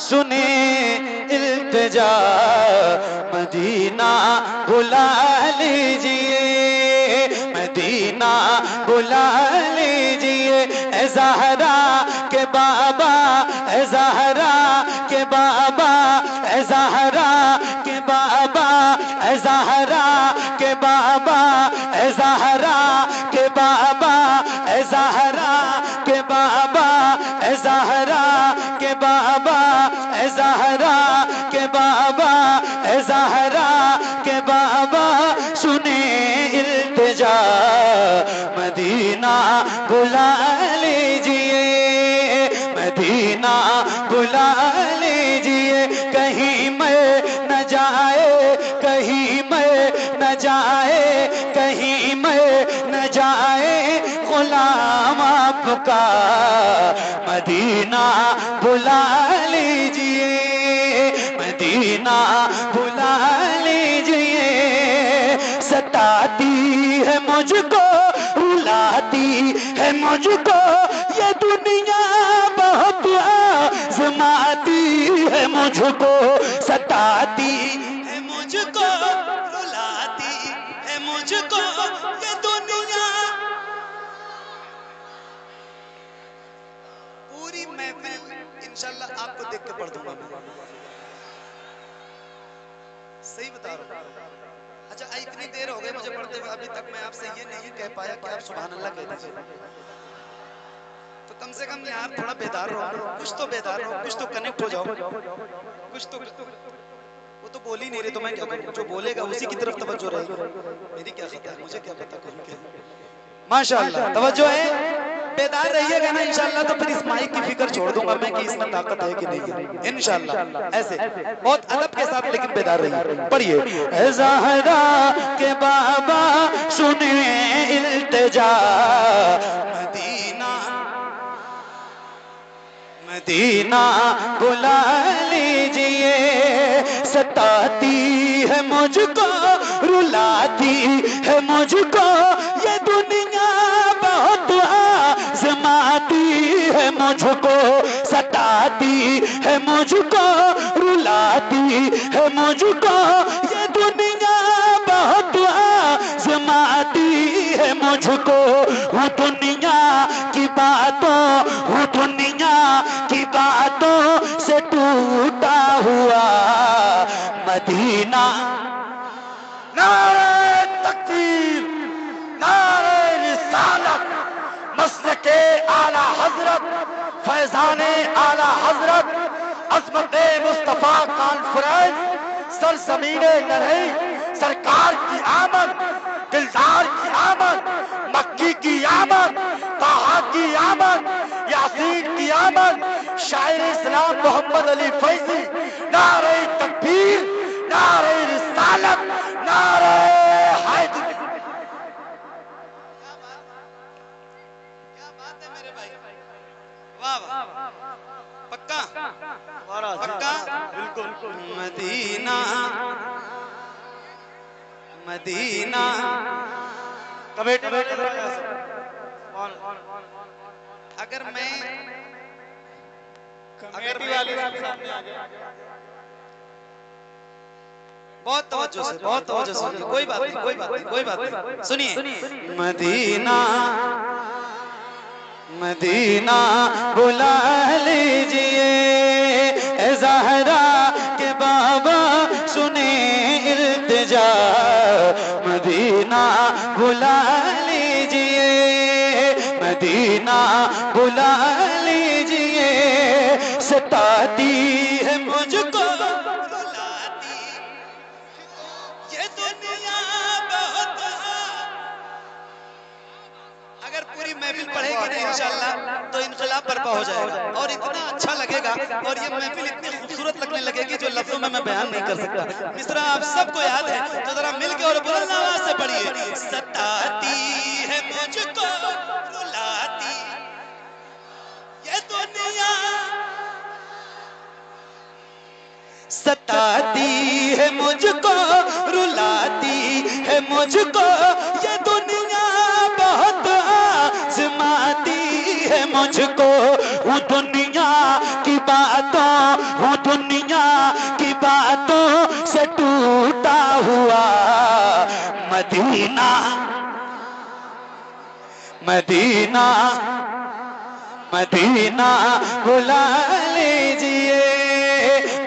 سنے التجا مدینہ بلا لیجئے مدینہ بلا لیجئے اے زہرا کے بابا اے زہرا کے بابا اے زہرا کے بابا اے زہرا کے بابا اے زہرا کے بابا اے زہرا کے بابا اے زہرا کے بابا اے زہرا کے بابا اے زہرا کے بابا سنے التجا مدینہ بلا لیجئے مدینہ بلا لیجئے کہیں میں نہ جائے کہیں میں نہ جائے کہیں میں نہ جائے غلام آپ کا مدینہ بلا لیجئے مدینہ بلا لیجئے ستاتی ہے مجھ کو رلاتی ہے مجھ کو یہ دنیا بہت آزماتی ہے مجھ کو ستاتی ہے مجھ کو رلاتی ہے مجھ کو یہ دنیا پوری محفل انشاءاللہ آپ کو دیکھ کے پڑھ دوں گا صحیح بتا رہا ہوں اچھا اتنی دیر ہو گئی مجھے پڑھتے ہوئے ابھی تک میں آپ سے یہ نہیں کہہ پایا کہ آپ سبحان اللہ کہہ دیجئے تو کم سے کم یار تھوڑا بیدار رہو کچھ تو بیدار رہو کچھ تو کنیکٹ ہو جاؤ کچھ تو وہ تو بول ہی نہیں رہے تو میں کیا کروں جو بولے گا اسی کی طرف توجہ رہے گی میری کیا خطا ہے مجھے کیا پتا کروں کیا ماشاءاللہ توجہ ہے بیدار رہیے گا نا انشاءاللہ تو پھر اس مائک کی فکر چھوڑ دوں گا میں کہ اس میں طاقت ہے کہ نہیں ہے انشاءاللہ ایسے بہت ادب کے ساتھ لیکن بیدار رہیے پڑھیے اے زہرا کے بابا سنیں التجا مدینہ مدینہ بلا لیجئے ستاتی ہے مجھ کو رلاتی ہے مجھ کو یہ دنیا بہت آزماتی ہے مجھ کو ستاتی ہے مجھ کو رلاتی ہے مجھ کو یہ دنیا بہت آزماتی ہے مجھ کو وہ دنیا کی باتوں وہ دنیا کی باتوں سے ٹوٹا ہوا مدینہ نعرہ تکبیر نعرہ رسالت مسلک اعلی حضرت فیضان اعلی حضرت عظمت مصطفیٰ کانفرنس سرزمین نرہی سرکار کی آمد دلدار کی آمد مکی کی آمد طٰہٰ کی آمد یاسین کی آمد شاعر اسلام محمد علی فیضی نعرہ تکبیر نعرہ رسالت نعرہ حیدری کیا بات ہے میرے بھائی واہ واہ پکا پکا بالکل مدینہ مدینہ کمیٹی اگر میں بہت توجہ سے کوئی بات نہیں کوئی بات نہیں سنیے مدینہ مدینہ بلا لیجئے اے زہرا کے بابا سنیں التجا مدینہ بلا لیجئے مدینہ بلا لیجئے ستاتی ہے مجھ کو رلاتی یہ دنیا بہت اگر پوری محفل پڑھے گی نا انشاءاللہ تو انقلاب برپا ہو جائے گا اور اتنا اچھا لگے گا اور یہ محفل اتنی خوبصورت لگنے لگے گی جو لفظوں میں بیان نہیں کر سکتا مصرع آپ سب کو یاد ہے تو ذرا مل کے اور بلند آواز سے پڑھیے ستاتی ہے مجھ کو رلاتی یہ دنیا ستاتی ہے مجھ کو رلاتی ہے مجھ کو یہ دنیا بہت آزماتی ہے مجھ کو وہ دنیا کی باتوں ہوں دنیا کی باتوں سے ٹوٹا ہوا مدینہ مدینہ مدینہ بلا لیجئے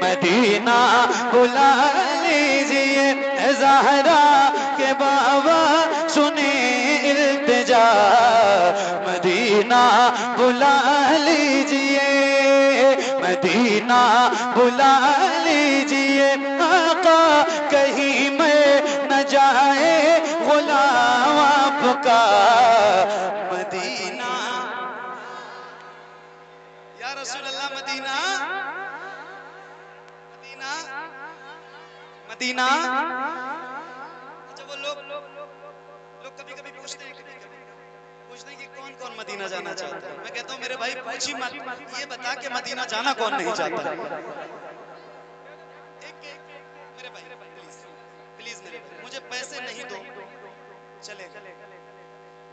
مدینہ بلا لیجئے زہرا کے بابا سنیں التجا مدینہ بلا لیجئے مدینہ بلا لیجئے آقا کہیں میں نہ جائے غلام آپ کا مدینہ یا رسول اللہ مدینہ مدینہ مدینہ اچھا وہ لوگ کبھی کبھی پوچھتے ہیں کہ کون کون مدینہ جانا چاہتا ہے میں کہتا ہوں میرے بھائی پوچھی مت یہ بتا کہ مدینہ جانا کون نہیں چاہتا میرے بھائی پلیز میرے بھائی مجھے پیسے نہیں دو چلے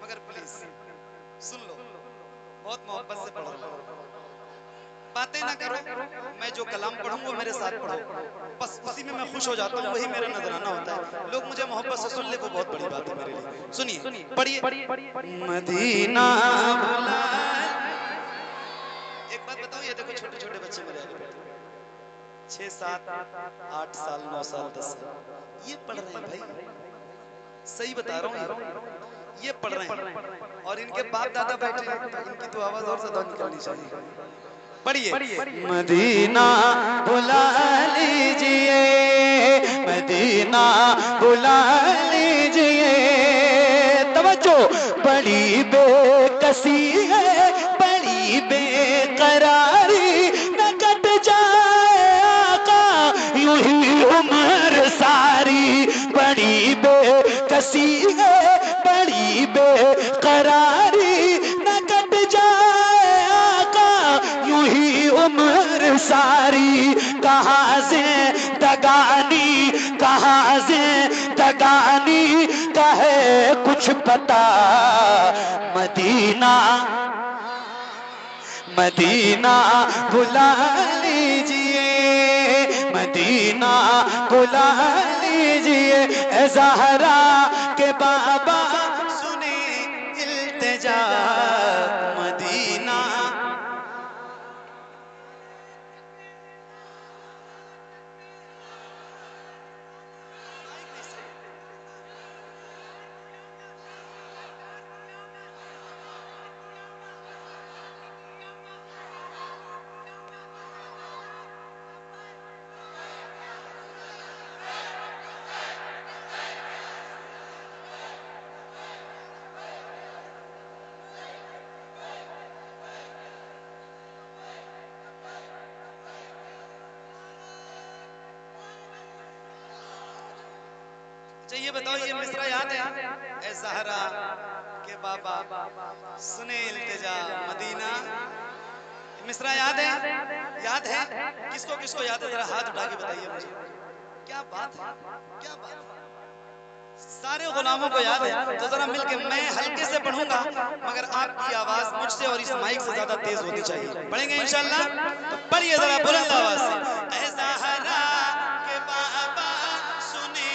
مگر پلیز سن لو بہت محبت سے پڑھو باتیں نہ کرو میں جو کلام پڑھوں وہ میرے ساتھ پڑھو بس اسی میں خوش ہو جاتا ہوں وہی میرا نذرانہ ہوتا ہے لوگ مجھے محبت سے سن لے وہ بہت بڑی بات ہے میرے لیے سنیے پڑھیے مدینہ ایک بات بتاؤں یہ دیکھو چھوٹے چھوٹے بچے میرے آگے بیٹھے 6 7 8 سال 9 سال 10 سال یہ پڑھ رہے ہیں بھائی صحیح بتا رہا ہوں یہ پڑھ رہے ہیں اور ان کے باپ دادا بیٹھے ہیں تو ان کی تو آواز اور زیادہ نکلنی چاہیے پڑھیے مدینہ بلا لیجئے مدینہ بلا لیجئے توجہ بڑی بے کسی ہے بڑی بے قراری نہ کٹ جائے آقا یوں ہی عمر ساری بڑی بے کسی ہے بڑی بے قراری نہ کٹ جائے آقا یوں ہی عمر ساری کہاں زندگانی کا ہے کچھ پتا مدینہ مدینہ بلا لیجئے مدینہ بلا لیجئے اے زہرا کے بابا سنیں التجا مدینہ یہ بتاؤ یہ مصرع یاد ہے اے زہرا کے بابا سنے التجا مدینہ مصرع یاد ہے کس کو یاد ہے ذرا ہاتھ اٹھا کے بتائیے مجھے کیا بات ہے سارے غلاموں کو یاد ہے تو ذرا مل کے میں ہلکے سے پڑھوں گا مگر آپ کی آواز مجھ سے اور اس مائک سے زیادہ تیز ہونی چاہیے پڑھیں گے انشاءاللہ تو پڑھیے ذرا بلند آواز سے اے زہرا کے بابا سنے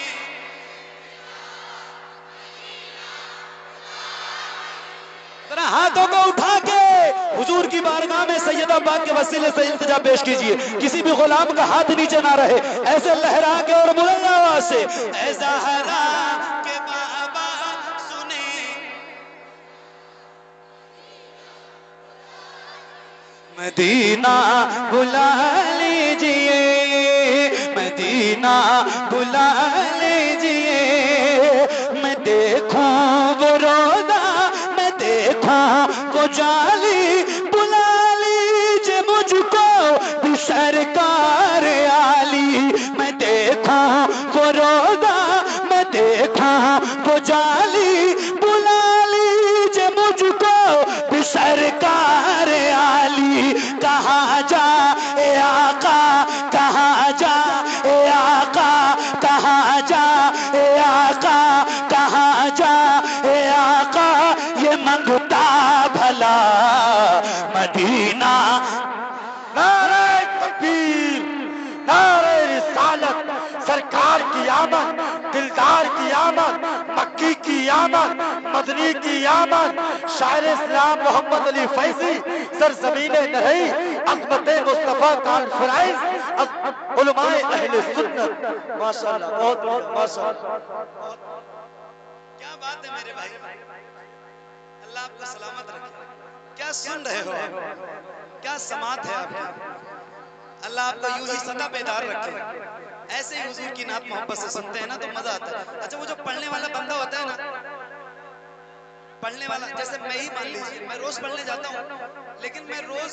ذرا ہاتھوں کو اٹھا کے حضور کی بارگاہ میں سیدہ پاک کے وسیلے سے التجا پیش کیجئے کسی بھی غلام کا ہاتھ نیچے نہ رہے ایسے لہرا کے اور بلند آواز سے اے زہرا کے بابا سنے مدینہ بلا لیجئے مدینہ بلا لیجئے میں دیکھوں وہ روضہ میں دیکھوں وہ جالی بلا لیجئے مجھ کو بھی سرکار عالی میں دیکھوں وہ روضہ میں دیکھوں وہ جالی بلا لیجئے مجھ کو بھی سرکار عالی کہاں جا اے آقا کہاں جا اے آقا کہاں جا اے آقا کہاں جا اے آقا یہ منگتا بھلا مدینہ نعرہ کی آمد، دلدار کی آمد، مکی کی آمد، مدنی کی آمد، شاعر اسلام محمد علی فیضی سرزمین نہئی، عظمت مصطفیٰ کانفرنس، علماء اہل سنت. ماشاءاللہ بہت بڑھیا ماشاءاللہ. کیا بات ہے میرے بھائی، اللہ آپ کو سلامت رکھے. کیا سن رہے ہو، کیا سماعت ہے آپ کی. اللہ آپ کو یوں ہی سدا بیدار رکھے. ایسے ہی حضور کی نعت محبت سے سنتے ہیں نا تو مزہ آتا ہے. اچھا وہ جو پڑھنے والا بندہ ہوتا ہے نا، پڑھنے والا، جیسے میں ہی مان لیجیے میں روز پڑھنے جاتا ہوں، لیکن میں روز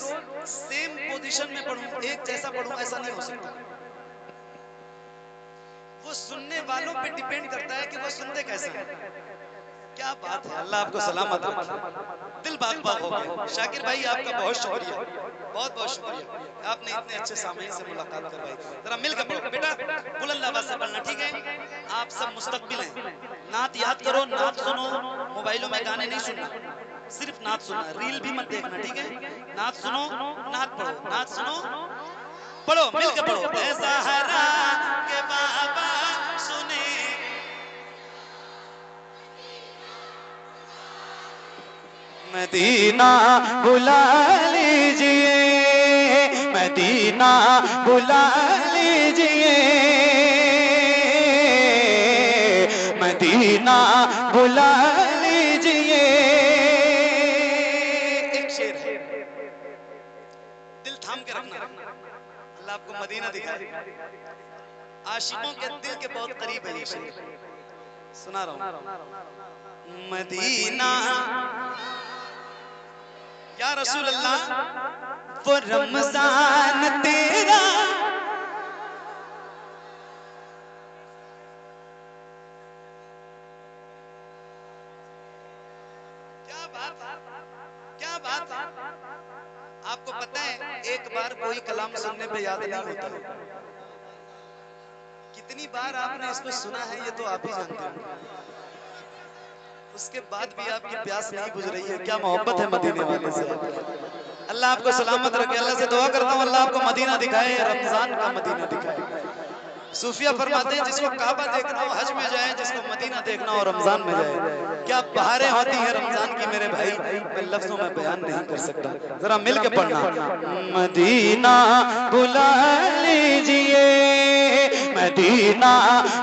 سیم پوزیشن میں پڑھوں، ایک جیسا پڑھوں، ایسا نہیں ہو سکتا. وہ سننے والوں پہ ڈیپینڈ کرتا ہے کہ وہ سنتے کیسے ہیں. کیا بات ہے، اللہ آپ کو سلامت رکھے. دل باغ باغ ہو گیا. شاکر بھائی آپ کا بہت شکریہ، بہت بہت شکریہ، آپ نے اتنے اچھے سامعین سے ملاقات کروائی. ذرا مل کے پڑھو بیٹا، بلند آواز سے پڑھنا، ٹھیک ہے؟ آپ سب مستقبل ہیں. نعت یاد کرو، نعت سنو، موبائلوں میں گانے نہیں سننا، صرف نعت سننا. ریل بھی مت دیکھنا، ٹھیک ہے؟ نعت سنو، نعت پڑھو، نعت سنو، پڑھو، مل کے پڑھو. اے زہرا کے بابا سنے، مدینہ بلا لیجئے، مدینہ بلا لیجئے، مدینہ بلا لیجئے. ایک شعر ہے، دل تھام کے رکھنا، اللہ آپ کو مدینہ دکھائے. عاشقوں کے دل کے بہت قریب ہے یہ شعر، سنا رہا ہوں. مدینہ یا رسول اللہ، وہ رمضان تیرا، کیا بات ہے، کیا بات ہے. آپ کو پتہ ہے ایک بار کوئی کلام سننے پہ یاد نہیں ہوتا ہے. کتنی بار آپ نے اس کو سنا ہے یہ تو آپ ہی جانتے ہوں. اس کے بعد بھی آپ کی پیاس نہیں بجھ رہی ہے. کیا محبت ہے مدینے والے سے. اللہ آپ کو سلامت رکھے. اللہ سے دعا کرتا ہوں اللہ آپ کو مدینہ دکھائے، رمضان کا مدینہ دکھائے. صوفیہ فرماتے ہیں جس کو کعبہ دیکھنا ہو حج میں جائے، جس کو مدینہ دیکھنا ہو رمضان میں جائے. کیا بہاریں ہوتی ہیں رمضان کی میرے بھائی، میں لفظوں میں بیان نہیں کر سکتا. ذرا مل کے پڑھنا. مدینہ بلا لیجئے، مدینہ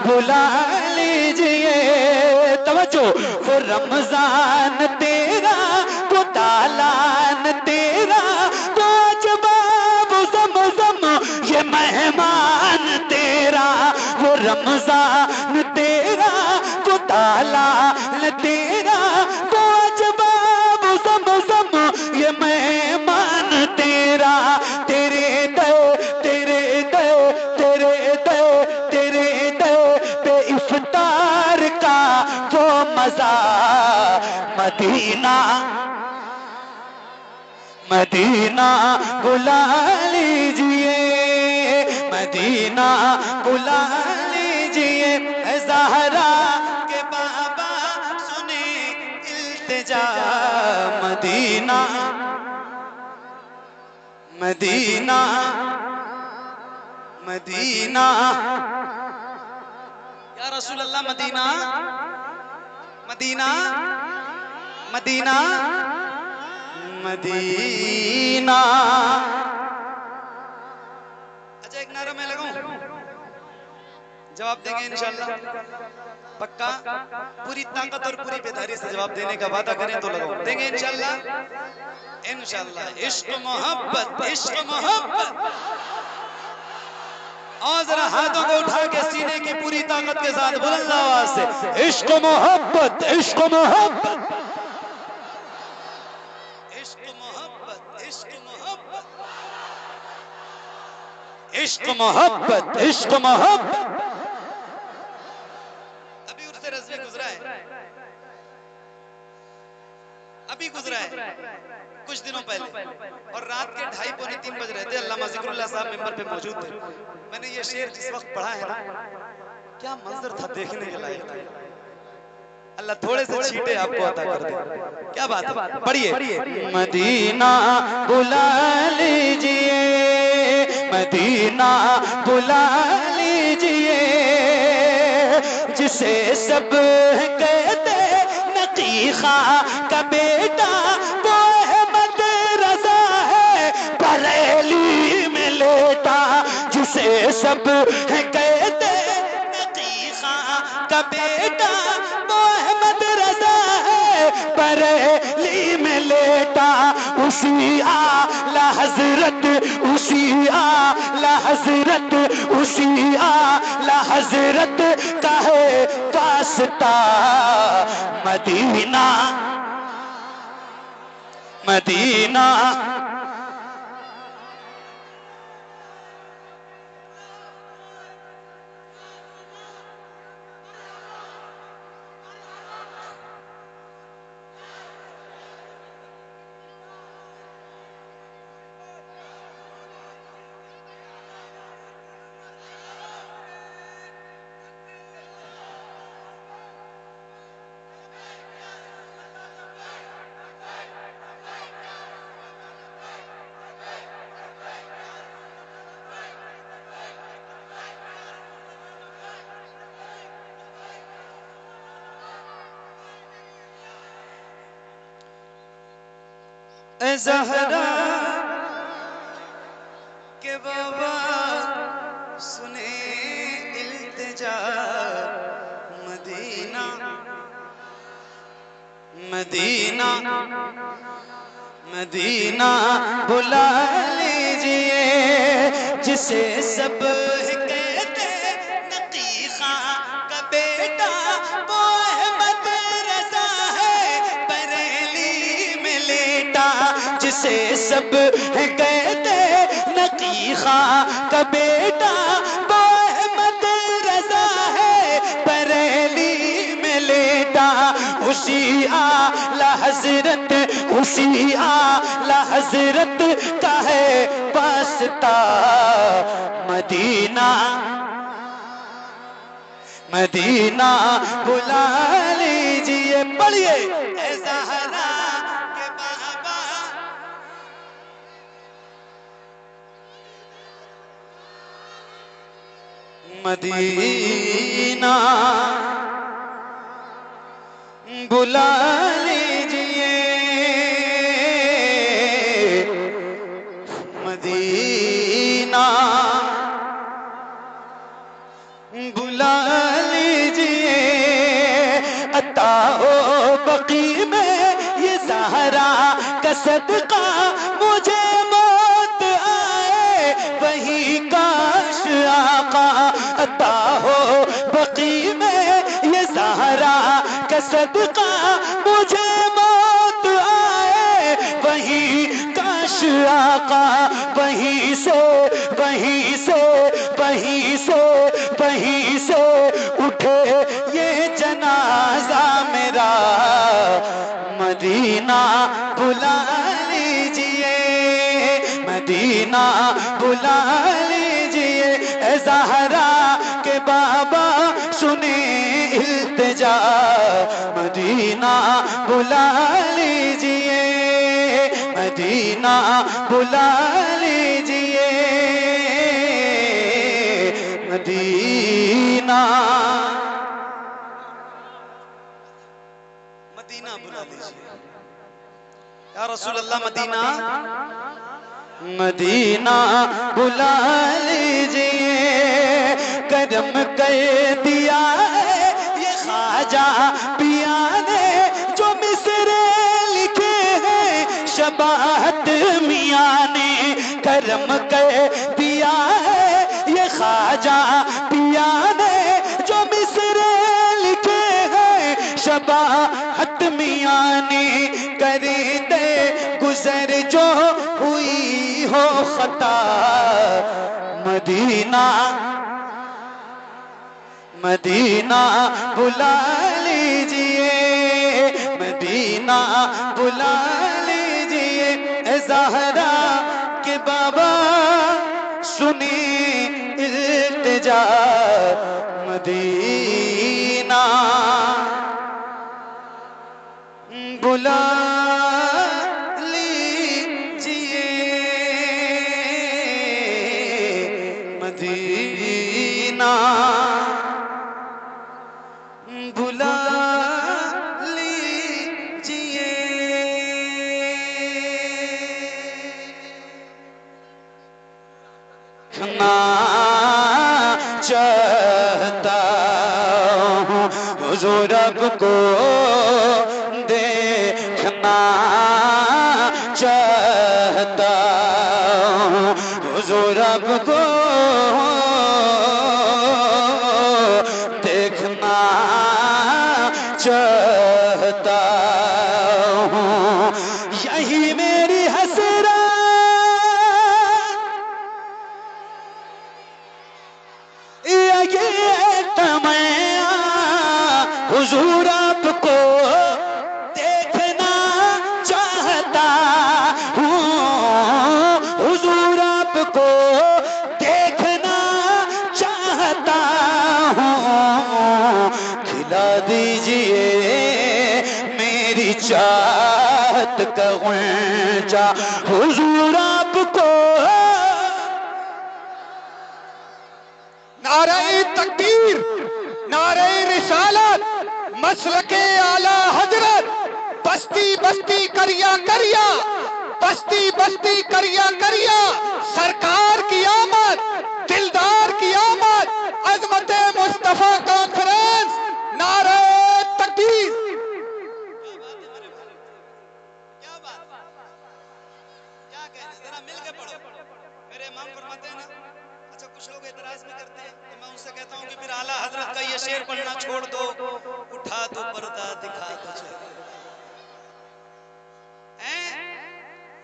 بلا لیجئے. توجہ، وہ رمضان تیرا، وہ دالان تیرا، وہ جباب زمزم یہ مہمان تیرا. وہ رمضان تیرا، وہ دالان تیرا، وہ جباب زمزم یہ مہمان تیرا. تیرے دے تیرے دے تیرے دے تیرے دے پہ افطار کا وہ مزہ. مدینہ مدینہ بلا لیجئے، مدینہ بلا لیجئے. اے زہرا کہ بابا سنے التجا، مدینہ مدینہ مدینہ. یا رسول اللہ، مدینہ مدینہ مدینہ مدینہ. اچھا ایک نعرہ میں لگاؤں، جواب دیں گے انشاءاللہ پکا؟ پوری طاقت اور پوری بیداری سے جواب دینے کا وعدہ کریں تو لگاؤں. دیں گے انشاءاللہ؟ انشاءاللہ. عشق محبت، عشق محبت. اور ذرا ہاتھوں کو اٹھا کے سینے کی پوری طاقت کے ساتھ بلند آواز سے عشق محبت، عشق محبت. عشق محبت، عشق محبت. عشق محبت، عشق محبت. ابھی عرس رضوی گزرا ہے، ابھی گزرا ہے کچھ دنوں پہلے، اور رات کے 2:30 پونے 3 بج رہے تھے. علامہ ذکر اللہ صاحب ممبر پہ موجود تھے. میں نے یہ شعر جس وقت پڑھا ہے نا، کیا منظر تھا دیکھنے کے لائق تھا. اللہ تھوڑے سے چھیٹے آپ کو عطا کر دے. کیا بات ہے، پڑھیے. مدینہ بلا لیجئے، مدینہ بلا لیجئے، جسے سب کہتے نقی خاں کا بیٹا وہ احمد رضا ہے بریلی میں لیٹا جسے سب کہتے نقی خاں کا بیٹا وہ احمد رضا ہے بریلی میں لیٹا اسی اعلی حضرت اسی اعلی حضرت اسی اعلی حضرت کا ہے واسطہ مدینہ مدینہ اے زہرا کہ بابا سنے التجا مدینہ مدینہ مدینہ بلا لیجئے جسے سب کہتے نقی خاں کا بیٹا وہ احمد رضا ہے بریلی میں لیٹا جسے سب کہتے نقی خاں کا بیٹا وہ احمد رضا ہے بریلی میں لیٹا اسی اعلی حضرت اسی اعلی حضرت کا ہے واسطہ مدینہ مدینہ بلا لیجئے پڑھیے اے زہرا کے بابا مدینہ بلا لیجئے مدینہ بلا لیجئے عطا ہو بقی میں یہ زہرا کا صدقہ مجھے موت آئے وہی کاش آقا عطا ہو بقی میں یہ زہرا کا صدقہ مجھے موت آئے وہی کاش آقا وہیں سے وہیں سے وہیں سے وہیں سے اٹھے یہ جنازہ میرا مدینہ بلا لیجئے مدینہ بلا لیجئے اے زہرا کے بابا سنے التجا مدینہ بلا لیجئے مدینہ بلا لیجئے مدینہ مدینہ بلا لیجئے یا رسول اللہ مدینہ مدینہ بلا لیجئے کرم کر دیا ہے یہ خواجہ پیا نے جو مصرے لکھے ہیں شباہت میاں نے کرم کر دیا ہے یہ خواجہ پیا نے جو مصرے لکھے ہیں شباہت میاں نے کری دے گزر جو ہوئی ہو خطا مدینہ مدینہ بلا لیجئے مدینہ بلا لیجئے اے زہرا کے بابا سنی التجا مدینہ بلا لیجئے مدینہ دیکھنا چاہتا ہوں حضور اب کو دیکھنا چاہتا ہوں حضور اب کو دیکھنا چاہتا ہوں یہی میری حسرت یہ تمنا حضور آپ کو دیکھنا چاہتا ہوں حضور آپ کو دیکھنا چاہتا ہوں کھلا دیجئے میری چاہت کا غنچہ حضور آپ کو نعرہ تکبیر، نعرہ رسالت، مسلک اعلی حضرت، بستی بستی کریا کریا، بستی بستی کریا کریا، سرکار کی آمد، دلدار کی آمد، عظمت مصطفیٰ کانفرنس، نعرہ تکبیر۔ کیا بات کیا کہنے ذرا مل کے پڑھو میرے امام فرماتے ہیں نا اچھا کچھ لوگ اعتراض بھی کرتے ہیں تو میں ان سے کہتا ہوں کہ پھر اعلیٰ حضرت کا یہ شعر پڑھنا چھوڑ دو اٹھا دو پردہ دکھا دو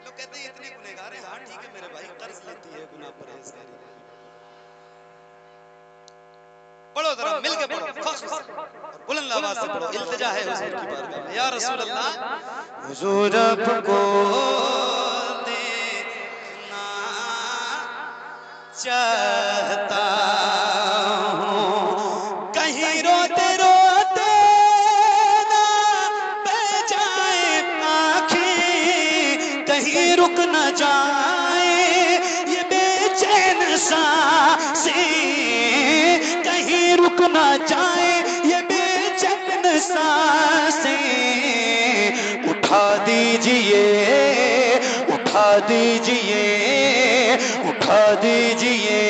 لوگ کہتے ہیں اتنے گنہگار ہیں ہاں ٹھیک ہے میرے بھائی قرض لیتی ہے گناہ پرہیزگاری پڑھو ذرا مل کے پڑھو فخر سے اور بلند آواز سے پڑھو التجا ہے حضور کی بارگاہ میں یا رسول اللہ حضور اب کو دیکھنا چاہتا ہوں کہیں روتے روتے نہ بہ جائے آنکھیں کہیں رک نہ جائے یہ بے چین سانسیں کہیں رک نہ جائے یہ بے چین سانسیں اٹھا دیجئے اٹھا دیجئے اٹھا دیجئے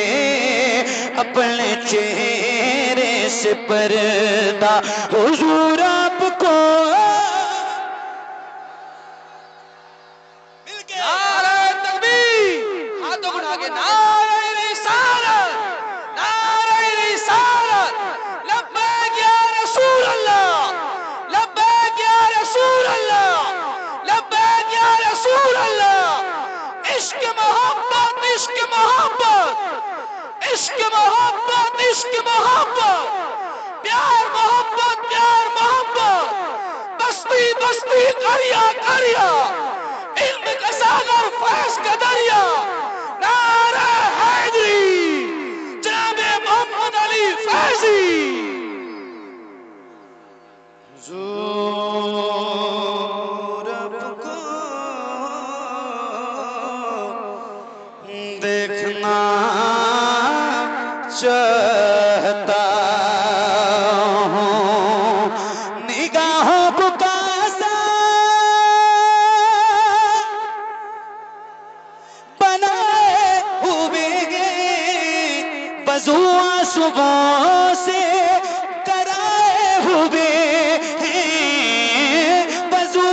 اپنے چہرے سے پردہ حضور آپ کو مل کے نعرہ تکبیر، ہاتھوں کو اٹھا کے نعرہ رسالت، نعرہ رسالت، لبیک یا رسول اللہ، لبیک یا رسول اللہ، لبیک یا رسول اللہ۔ عشق محبت، عشق محبت، عشق محبت، عشق محبت، پیار محبت، پیار محبت، بستی بستی کریا کریا، علم کا ساغر فیض کا دریا، نعرہ حیدری، جناب محمد علی فیضی۔ حضور اب کو دیکھنا چاہتا ہوں نگاہوں کو کاسا بنائے ہوئے بزو صبح سے کرائے ہوئے بزو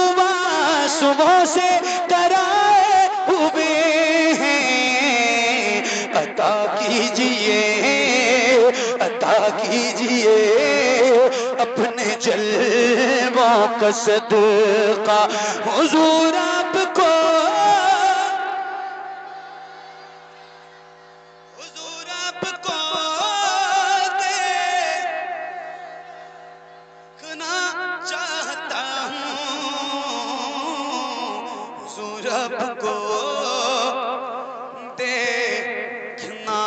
صبح سے کرائے ہوئے عطا کیجئے عطا کیجئے اپنے جلووں کا صدقہ حضور آپ کو حضور آپ کو دیکھنا چاہتا ہوں حضور آپ کو دیکھنا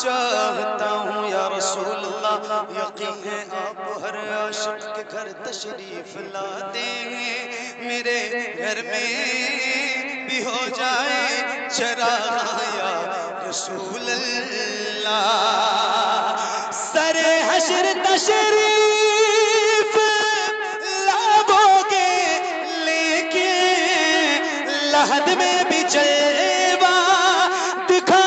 چاہتا ہوں یا رسول اللہ یقین ہے آپ ہر عاشق کے گھر تشریف لاتے ہیں میرے گھر میں بھی ہو جائے چراغ یا رسول اللہ سر حشر تشریف لاؤ گے لیکن لحد میں بھی جلوہ دکھا